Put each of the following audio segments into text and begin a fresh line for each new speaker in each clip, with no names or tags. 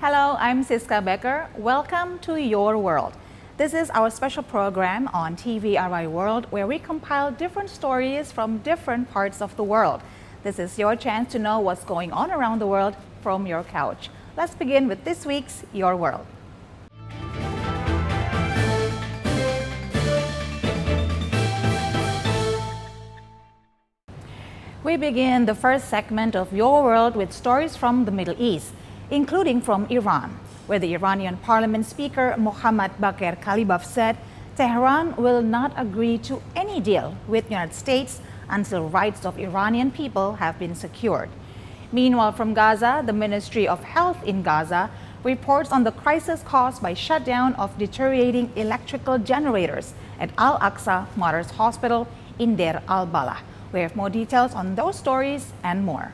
Hello, I'm Siska Becker. Welcome to Your World. This is our special program on TVRI World where we compile different stories from different parts of the world. This is your chance to know what's going on around the world from your couch. Let's begin with this week's Your World. We begin the first segment of Your World with stories from the Middle East, including from Iran, where the Iranian parliament speaker Mohammad Bagher Ghalibaf said Tehran will not agree to any deal with the United States until rights of Iranian people have been secured. Meanwhile, from Gaza, the Ministry of Health in Gaza reports on the crisis caused by shutdown of deteriorating electrical generators at Al-Aqsa Martyrs Hospital in Deir al-Balah. We have more details on those stories and more.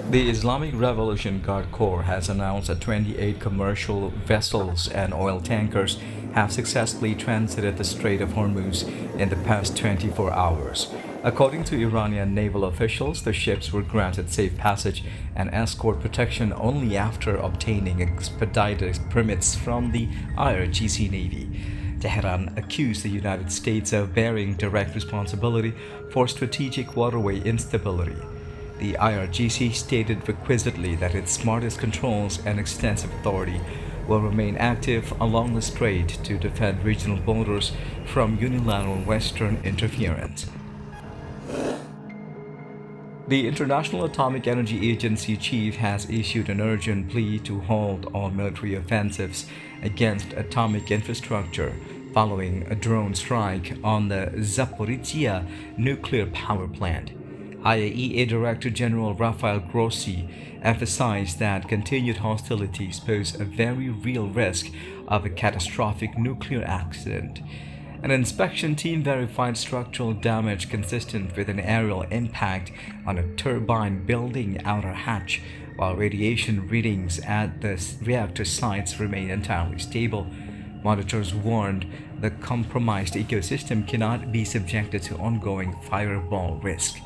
The Islamic Revolution Guard Corps has announced that 28 commercial vessels and oil tankers have successfully transited the Strait of Hormuz in the past 24 hours. According to Iranian naval officials, the ships were granted safe passage and escort protection only after obtaining expedited permits from the IRGC Navy. Tehran accused the United States of bearing direct responsibility for strategic waterway instability. The IRGC stated requisitely that its smartest controls and extensive authority will remain active along the strait to defend regional borders from unilateral Western interference. The International Atomic Energy Agency chief has issued an urgent plea to halt all military offensives against atomic infrastructure following a drone strike on the Zaporizhzhia nuclear power plant. IAEA Director General Rafael Grossi emphasized that continued hostilities pose a very real risk of a catastrophic nuclear accident. An inspection team verified structural damage consistent with an aerial impact on a turbine building outer hatch, while radiation readings at the reactor sites remain entirely stable. Monitors warned the compromised ecosystem cannot be subjected to ongoing fireball risk.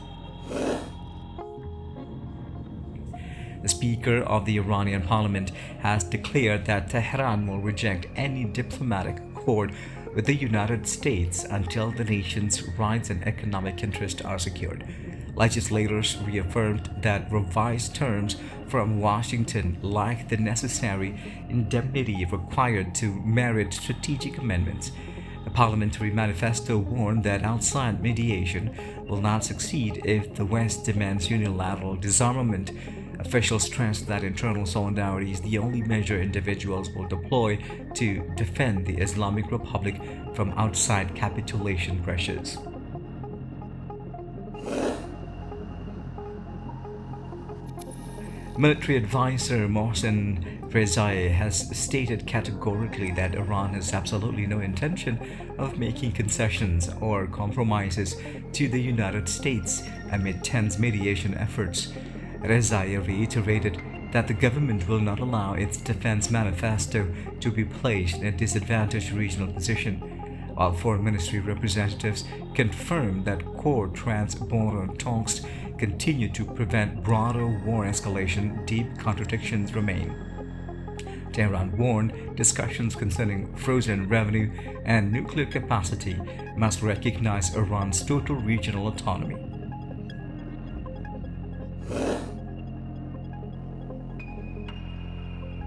The Speaker of the Iranian parliament has declared that Tehran will reject any diplomatic accord with the United States until the nation's rights and economic interests are secured. Legislators reaffirmed that revised terms from Washington lack the necessary indemnity required to merit strategic amendments. The parliamentary manifesto warned that outside mediation will not succeed if the West demands unilateral disarmament. Officials stressed that internal solidarity is the only measure individuals will deploy to defend the Islamic Republic from outside capitulation pressures. Military advisor Mohsen Rezai has stated categorically that Iran has absolutely no intention of making concessions or compromises to the United States amid tense mediation efforts. Rezai reiterated that the government will not allow its defense manifesto to be placed in a disadvantaged regional position, while foreign ministry representatives confirmed that core trans-border talks continue to prevent broader war escalation. Deep contradictions remain. Tehran warned discussions concerning frozen revenue and nuclear capacity must recognize Iran's total regional autonomy.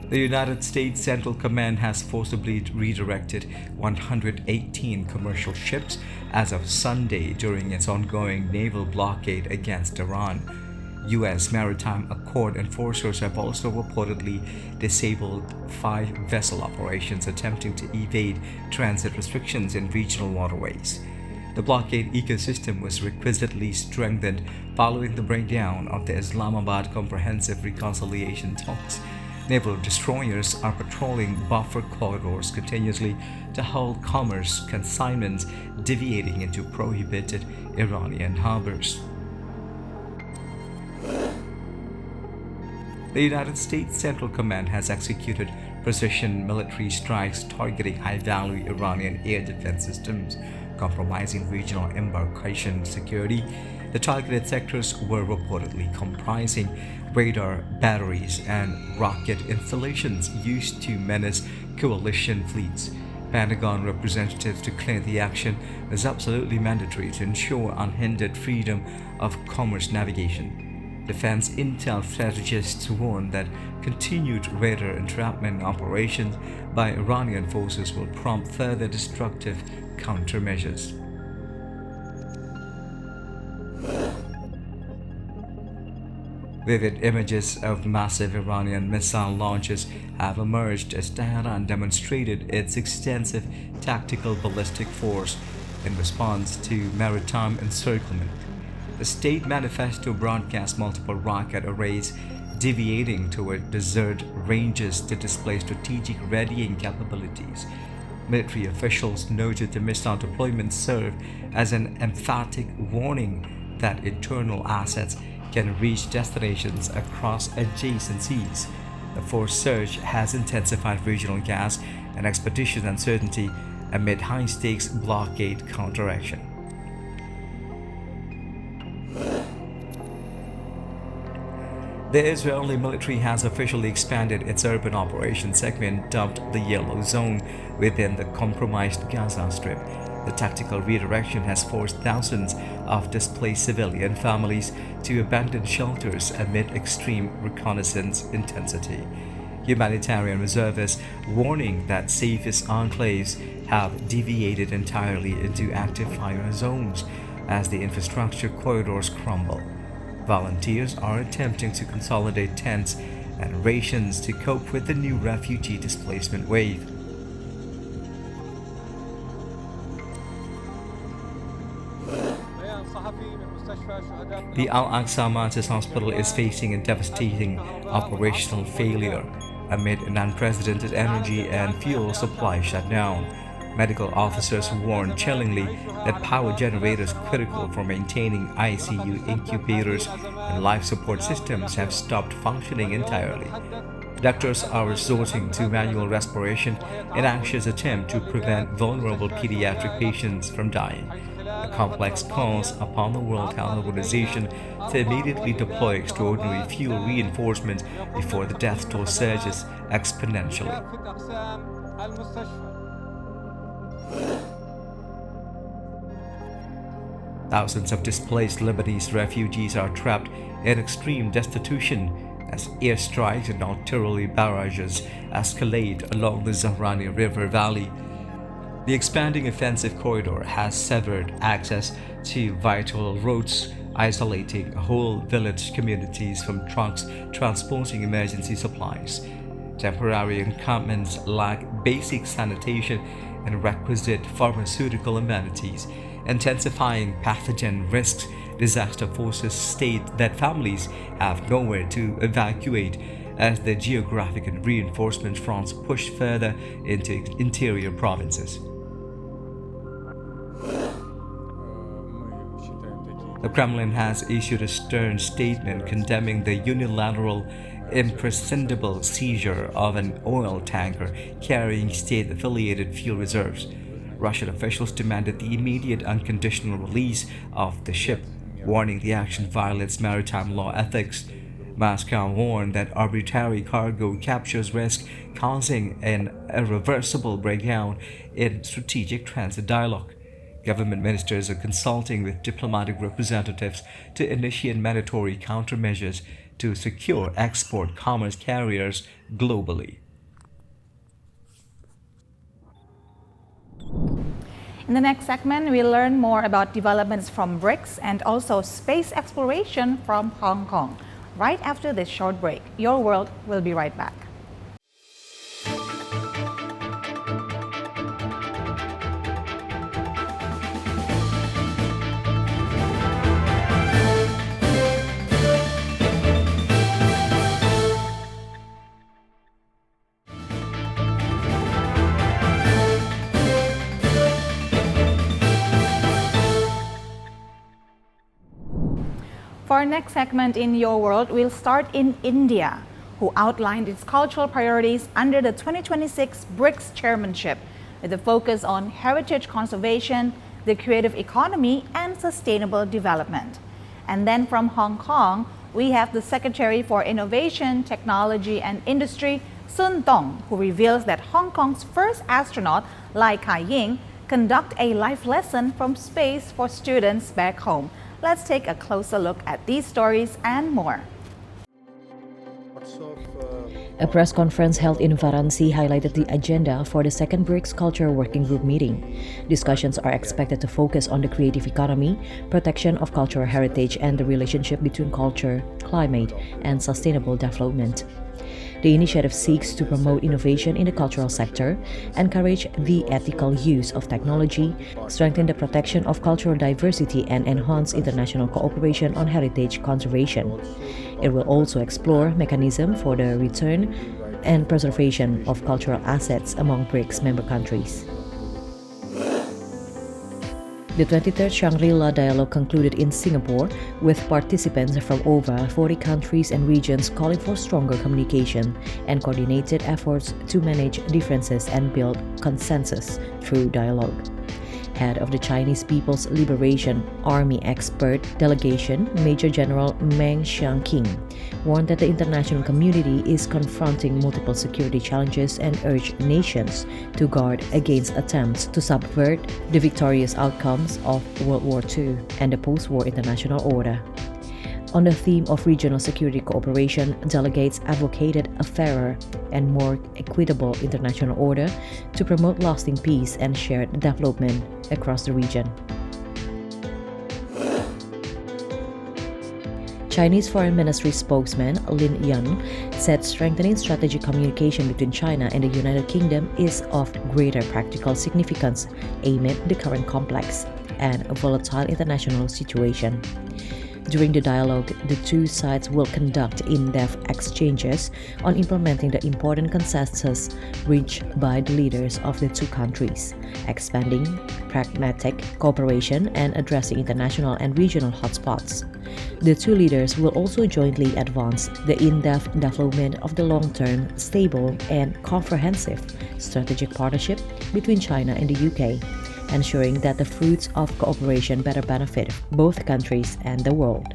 The United States Central Command has forcibly redirected 118 commercial ships as of Sunday during its ongoing naval blockade against Iran. U.S. Maritime Accord enforcers have also reportedly disabled 5 vessel operations attempting to evade transit restrictions in regional waterways. The blockade ecosystem was requisitely strengthened following the breakdown of the Islamabad Comprehensive Reconciliation talks. Naval destroyers are patrolling buffer corridors continuously to hold commerce consignments deviating into prohibited Iranian harbors. The United States Central Command has executed precision military strikes targeting high-value Iranian air defense systems, compromising regional embarkation security. The targeted sectors were reportedly comprising radar batteries and rocket installations used to menace coalition fleets. Pentagon representatives declared the action was absolutely mandatory to ensure unhindered freedom of commerce navigation. Defense intel strategists warned that continued radar entrapment operations by Iranian forces will prompt further destructive countermeasures. Vivid images of massive Iranian missile launches have emerged as Tehran demonstrated its extensive tactical ballistic force in response to maritime encirclement. The state manifesto broadcast multiple rocket arrays deviating toward desert ranges to display strategic readying capabilities. Military officials noted the missile deployments serve as an emphatic warning that internal assets can reach destinations across adjacent seas. The force surge has intensified regional gas and expedition uncertainty amid high-stakes blockade counteraction. The Israeli military has officially expanded its urban operations segment dubbed the Yellow Zone within the compromised Gaza Strip. The tactical redirection has forced thousands of displaced civilian families to abandon shelters amid extreme reconnaissance intensity. Humanitarian reservists warning that safest enclaves have deviated entirely into active fire zones as the infrastructure corridors crumble. Volunteers are attempting to consolidate tents and rations to cope with the new refugee displacement wave. The Al-Aqsa Martyrs Hospital is facing a devastating operational failure amid an unprecedented energy and fuel supply shutdown. Medical officers warn chillingly that power generators critical for maintaining ICU incubators and life support systems have stopped functioning entirely. Doctors are resorting to manual respiration in anxious attempt to prevent vulnerable pediatric patients from dying. The complex calls upon the World Health Organization to immediately deploy extraordinary fuel reinforcements before the death toll surges exponentially. Thousands of displaced Lebanese refugees are trapped in extreme destitution as airstrikes and artillery barrages escalate along the Zahrani River Valley. The expanding offensive corridor has severed access to vital roads, isolating whole village communities from trucks transporting emergency supplies. Temporary encampments lack basic sanitation and requisite pharmaceutical amenities, intensifying pathogen risks. Disaster forces state that families have nowhere to evacuate as the geographic and reinforcement fronts push further into interior provinces. The Kremlin has issued a stern statement condemning the unilateral, imprescindible seizure of an oil tanker carrying state-affiliated fuel reserves. Russian officials demanded the immediate unconditional release of the ship, warning the action violates maritime law ethics. Moscow warned that arbitrary cargo captures risk causing an irreversible breakdown in strategic transit dialogue. Government ministers are consulting with diplomatic representatives to initiate mandatory countermeasures to secure export commerce carriers globally.
In the next segment, we'll learn more about developments from BRICS and also space exploration from Hong Kong. Right after this short break, Your World will be right back. For our next segment in Your World, we'll start in India, who outlined its cultural priorities under the 2026 BRICS chairmanship, with a focus on heritage conservation, the creative economy, and sustainable development. And then from Hong Kong, we have the Secretary for Innovation, Technology and Industry, Sun Dong, who reveals that Hong Kong's first astronaut, Lai Ka-ying, conduct a life lesson from space for students back home. Let's take a closer look at these stories and more.
A press conference held in Varanasi highlighted the agenda for the second BRICS Culture Working Group meeting. Discussions are expected to focus on the creative economy, protection of cultural heritage, and the relationship between culture, climate, and sustainable development. The initiative seeks to promote innovation in the cultural sector, encourage the ethical use of technology, strengthen the protection of cultural diversity, and enhance international cooperation on heritage conservation. It will also explore mechanisms for the return and preservation of cultural assets among BRICS member countries. The 23rd Shangri-La Dialogue concluded in Singapore with participants from over 40 countries and regions calling for stronger communication and coordinated efforts to manage differences and build consensus through dialogue. Head of the Chinese People's Liberation Army expert delegation, Major General Meng Xiangqing, warned that the international community is confronting multiple security challenges and urged nations to guard against attempts to subvert the victorious outcomes of World War II and the post-war international order. On the theme of regional security cooperation, delegates advocated a fairer and more equitable international order to promote lasting peace and shared development across the region. Chinese Foreign Ministry spokesman Lin Yan said strengthening strategic communication between China and the United Kingdom is of greater practical significance amid the current complex and volatile international situation. During the dialogue, the two sides will conduct in-depth exchanges on implementing the important consensus reached by the leaders of the two countries, expanding pragmatic cooperation and addressing international and regional hotspots. The two leaders will also jointly advance the in-depth development of the long-term, stable, and comprehensive strategic partnership between China and the UK, ensuring that the fruits of cooperation better benefit both countries and the world.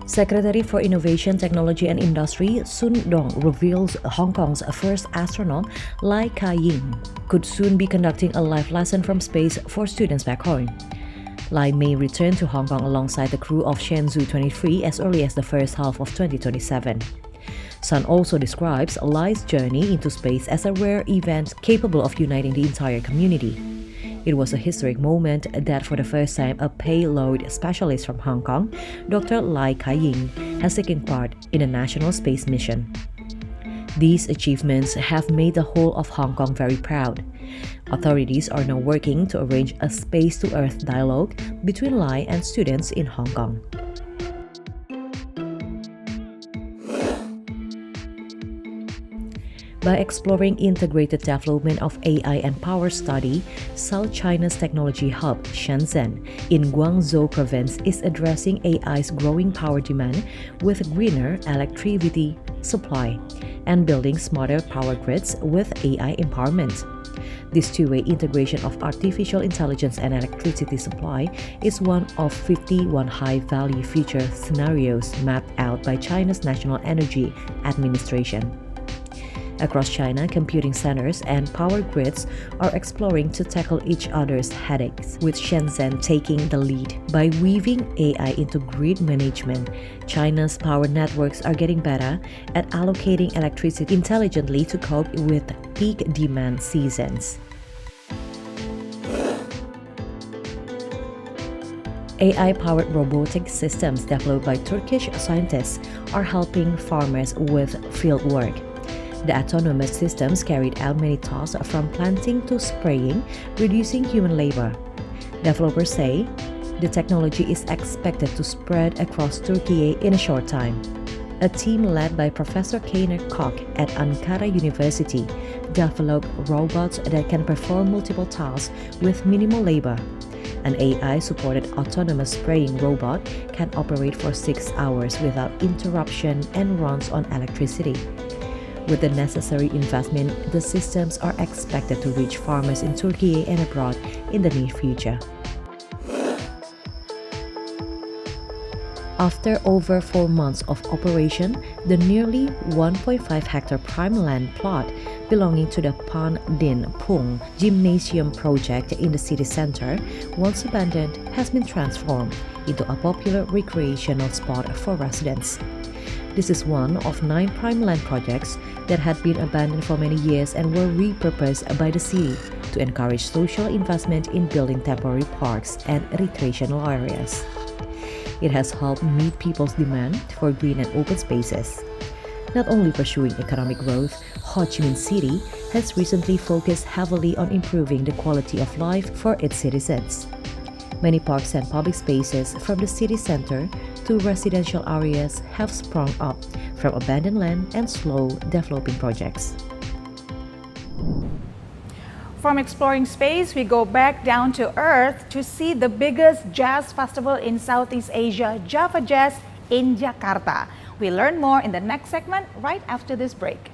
Secretary for Innovation, Technology and Industry Sun Dong reveals Hong Kong's first astronaut, Lai Ka-ying, could soon be conducting a life lesson from space for students back home. Lai may return to Hong Kong alongside the crew of Shenzhou 23 as early as the first half of 2027. Sun also describes Lai's journey into space as a rare event capable of uniting the entire community. It was a historic moment that for the first time a payload specialist from Hong Kong, Dr. Lai Ka-ying, has taken part in a national space mission. These achievements have made the whole of Hong Kong very proud. Authorities are now working to arrange a space-to-Earth dialogue between Lai and students in Hong Kong. By exploring integrated development of AI and power study, South China's technology hub, Shenzhen, in Guangzhou province is addressing AI's growing power demand with greener electricity supply and building smarter power grids with AI empowerment. This two-way integration of artificial intelligence and electricity supply is one of 51 high-value future scenarios mapped out by China's National Energy Administration. Across China, computing centers and power grids are exploring to tackle each other's headaches, with Shenzhen taking the lead. By weaving AI into grid management, China's power networks are getting better at allocating electricity intelligently to cope with peak demand seasons. AI-powered robotic systems developed by Turkish scientists are helping farmers with field work. The autonomous systems carried out many tasks from planting to spraying, reducing human labor. Developers say the technology is expected to spread across Turkey in a short time. A team led by Professor Kainer Koch at Ankara University developed robots that can perform multiple tasks with minimal labor. An AI-supported autonomous spraying robot can operate for 6 hours without interruption and runs on electricity. With the necessary investment, the systems are expected to reach farmers in Turkey and abroad in the near future. After over 4 months of operation, the nearly 1.5-hectare prime land plot belonging to the Pan Din Pung Gymnasium project in the city center, once abandoned, has been transformed into a popular recreational spot for residents. This is one of 9 prime land projects that had been abandoned for many years and were repurposed by the city to encourage social investment in building temporary parks and recreational areas. It has helped meet people's demand for green and open spaces. Not only pursuing economic growth, Ho Chi Minh City has recently focused heavily on improving the quality of life for its citizens. Many parks and public spaces from the city center to residential areas have sprung up from abandoned land and slow developing projects.
From exploring space, we go back down to Earth to see the biggest jazz festival in Southeast Asia, Java Jazz, in Jakarta. We learn more in the next segment right after this break.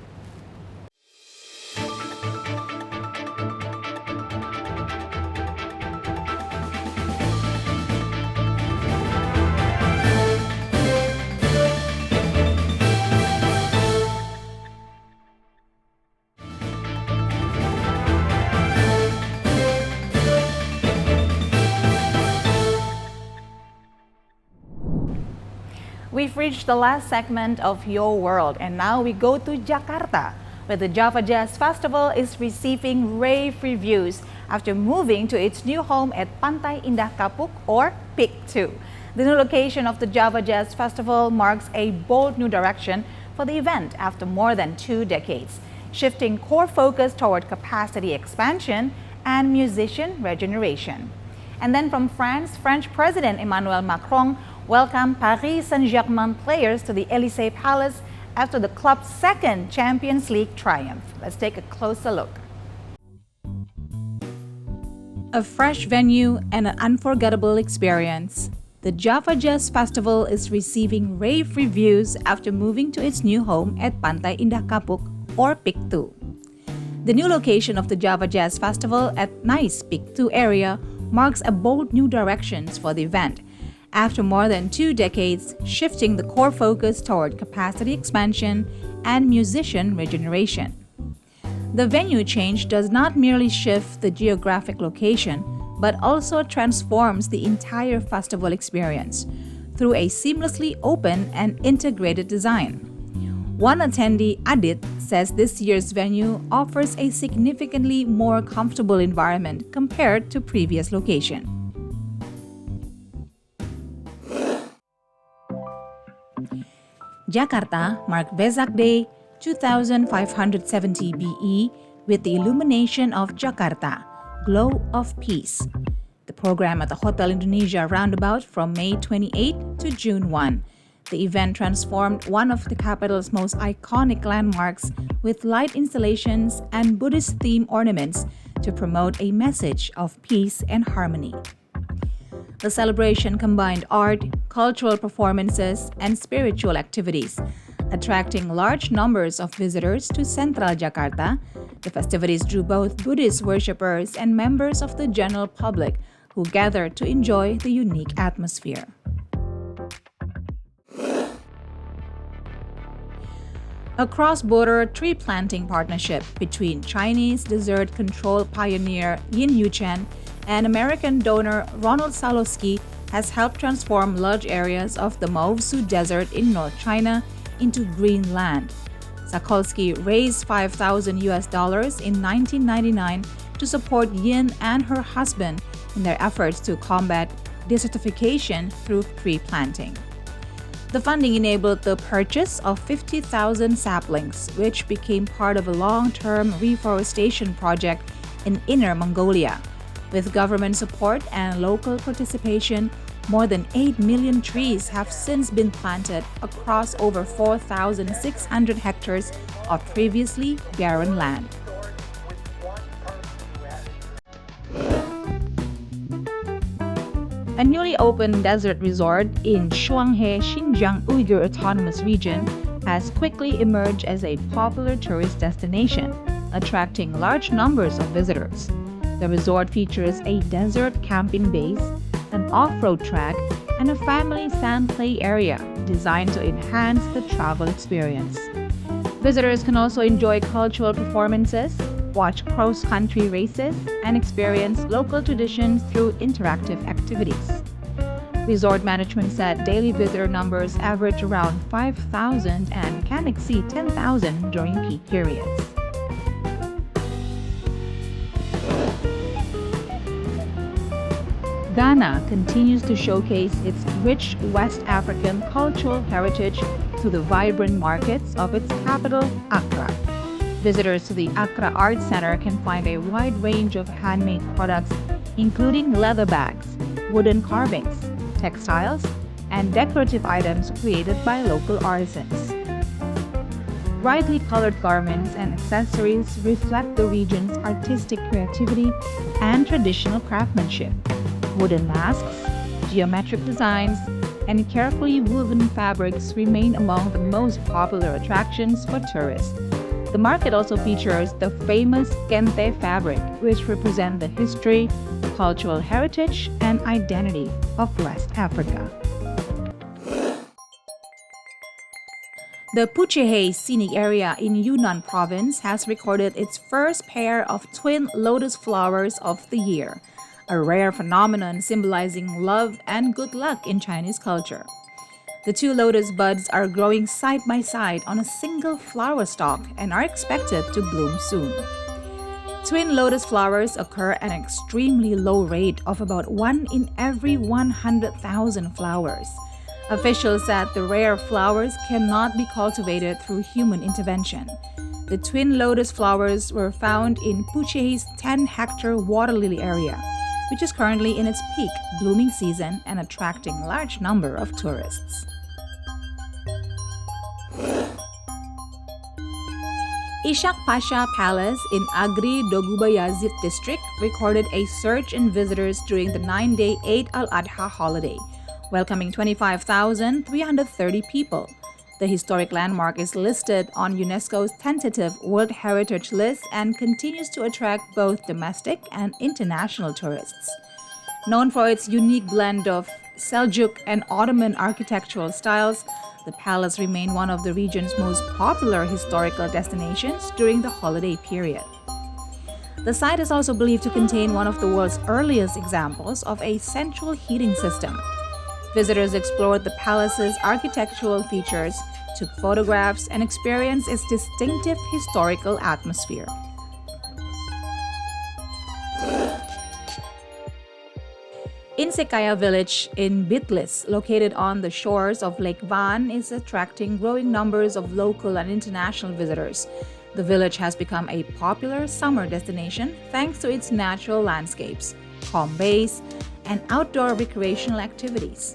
We've reached the last segment of Your World, and now we go to Jakarta, where the Java Jazz Festival is receiving rave reviews after moving to its new home at Pantai Indah Kapuk, or PIK 2. The new location of the Java Jazz Festival marks a bold new direction for the event after more than 2 decades, shifting core focus toward capacity expansion and musician regeneration. And then from France, French President Emmanuel Macron welcomed Paris Saint-Germain players to the Élysée Palace after the club's second Champions League triumph. Let's take a closer look. A fresh venue and an unforgettable experience. The Java Jazz Festival is receiving rave reviews after moving to its new home at Pantai Indah Kapuk, or PIK 2. The new location of the Java Jazz Festival at nice PIK 2 area marks a bold new directions for the event, after more than 2 decades, shifting the core focus toward capacity expansion and musician regeneration. The venue change does not merely shift the geographic location, but also transforms the entire festival experience through a seamlessly open and integrated design. One attendee, Adit, says this year's venue offers a significantly more comfortable environment compared to previous location. Jakarta marked Vesak Day 2570 BE with the illumination of Jakarta, Glow of Peace. The program at the Hotel Indonesia Roundabout from May 28 to June 1. The event transformed one of the capital's most iconic landmarks with light installations and Buddhist-themed ornaments to promote a message of peace and harmony. The celebration combined art, cultural performances, and spiritual activities, attracting large numbers of visitors to central Jakarta. The festivities drew both Buddhist worshippers and members of the general public who gathered to enjoy the unique atmosphere. A cross-border tree planting partnership between Chinese desert control pioneer Yin Yuchen and American donor Ronald Saloski has helped transform large areas of the Maozu Desert in North China into green land. Sakolsky raised $5,000 in 1999 to support Yin and her husband in their efforts to combat desertification through tree planting. The funding enabled the purchase of 50,000 saplings, which became part of a long-term reforestation project in Inner Mongolia. With government support and local participation, more than 8 million trees have since been planted across over 4,600 hectares of previously barren land. A newly opened desert resort in Shuanghe, Xinjiang Uyghur Autonomous Region has quickly emerged as a popular tourist destination, attracting large numbers of visitors. The resort features a desert camping base, an off-road track, and a family sand play area designed to enhance the travel experience. Visitors can also enjoy cultural performances, watch cross-country races, and experience local traditions through interactive activities. Resort management said daily visitor numbers average around 5,000 and can exceed 10,000 during peak periods. Ghana continues to showcase its rich West African cultural heritage through the vibrant markets of its capital, Accra. Visitors to the Accra Art Center can find a wide range of handmade products, including leather bags, wooden carvings, textiles, and decorative items created by local artisans. Brightly colored garments and accessories reflect the region's artistic creativity and traditional craftsmanship. Wooden masks, geometric designs, and carefully woven fabrics remain among the most popular attractions for tourists. The market also features the famous Kente fabric, which represent the history, cultural heritage, and identity of West Africa. The Puchehe Scenic Area in Yunnan Province has recorded its first pair of twin lotus flowers of the year, a rare phenomenon symbolizing love and good luck in Chinese culture. The two lotus buds are growing side by side on a single flower stalk and are expected to bloom soon. Twin lotus flowers occur at an extremely low rate of about 1 in every 100,000 flowers. Officials said the rare flowers cannot be cultivated through human intervention. The twin lotus flowers were found in Puchehe's 10-hectare water lily area, which is currently in its peak blooming season and attracting a large number of tourists. Ishak Pasha Palace in Agri Dogubayazit district recorded a surge in visitors during the 9-day Eid al-Adha holiday, welcoming 25,330 people. The historic landmark is listed on UNESCO's tentative World Heritage List and continues to attract both domestic and international tourists. Known for its unique blend of Seljuk and Ottoman architectural styles, the palace remained one of the region's most popular historical destinations during the holiday period. The site is also believed to contain one of the world's earliest examples of a central heating system. Visitors explored the palace's architectural features, took photographs, and experienced its distinctive historical atmosphere. Insekaya village in Bitlis, located on the shores of Lake Van, is attracting growing numbers of local and international visitors. The village has become a popular summer destination thanks to its natural landscapes, calm bays, and outdoor recreational activities.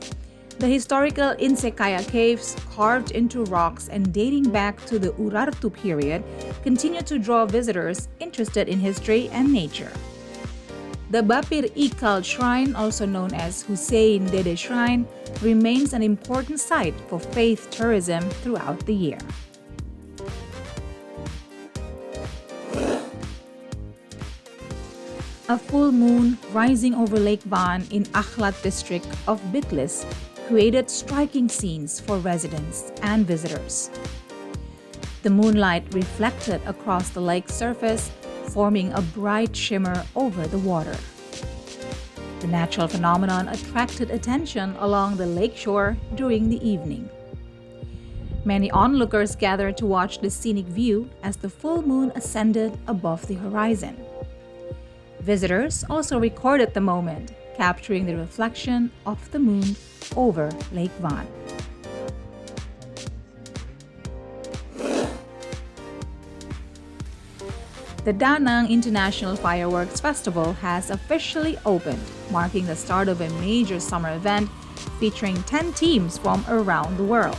The historical Insekaya caves, carved into rocks and dating back to the Urartu period, continue to draw visitors interested in history and nature. The Bapir Ikal Shrine, also known as Hussein Dede Shrine, remains an important site for faith tourism throughout the year. A full moon rising over Lake Van in Akhlat district of Bitlis created striking scenes for residents and visitors. The moonlight reflected across the lake's surface, forming a bright shimmer over the water. The natural phenomenon attracted attention along the lakeshore during the evening. Many onlookers gathered to watch the scenic view as the full moon ascended above the horizon. Visitors also recorded the moment, capturing the reflection of the moon over Lake Van. The Da Nang International Fireworks Festival has officially opened, marking the start of a major summer event featuring 10 teams from around the world.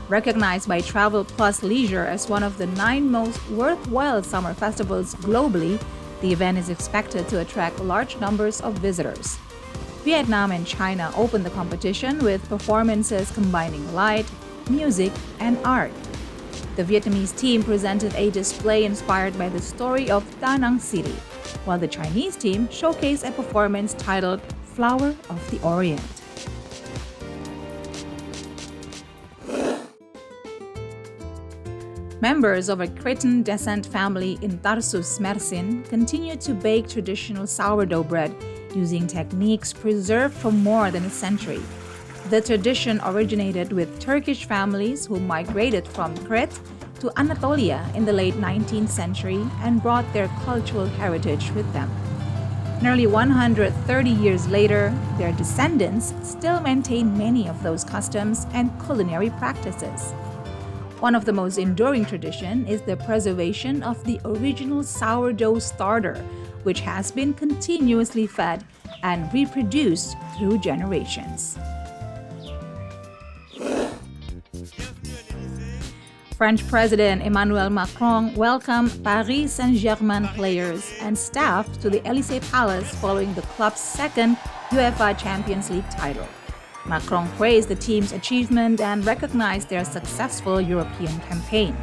Recognized by Travel Plus Leisure as one of the 9 most worthwhile summer festivals globally, the event is expected to attract large numbers of visitors. Vietnam and China opened the competition with performances combining light, music, and art. The Vietnamese team presented a display inspired by the story of Da Nang City, while the Chinese team showcased a performance titled Flower of the Orient. Members of a Cretan descent family in Tarsus, Mersin, continue to bake traditional sourdough bread using techniques preserved for more than a century. The tradition originated with Turkish families who migrated from Crete to Anatolia in the late 19th century and brought their cultural heritage with them. Nearly 130 years later, their descendants still maintain many of those customs and culinary practices. One of the most enduring traditions is the preservation of the original sourdough starter, which has been continuously fed and reproduced through generations. French President Emmanuel Macron welcomed Paris Saint-Germain players and staff to the Élysée Palace following the club's second UEFA Champions League title. Macron praised the team's achievement and recognized their successful European campaign.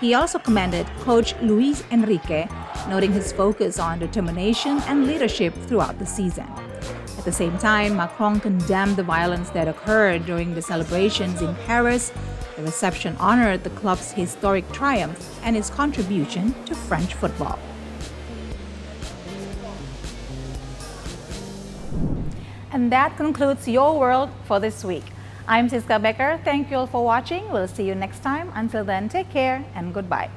He also commended coach Luis Enrique, noting his focus on determination and leadership throughout the season. At the same time, Macron condemned the violence that occurred during the celebrations in Paris. The reception honored the club's historic triumph and its contribution to French football. And that concludes Your World for this week. I'm Siska Becker. Thank you all for watching. We'll see you next time. Until then, take care and goodbye.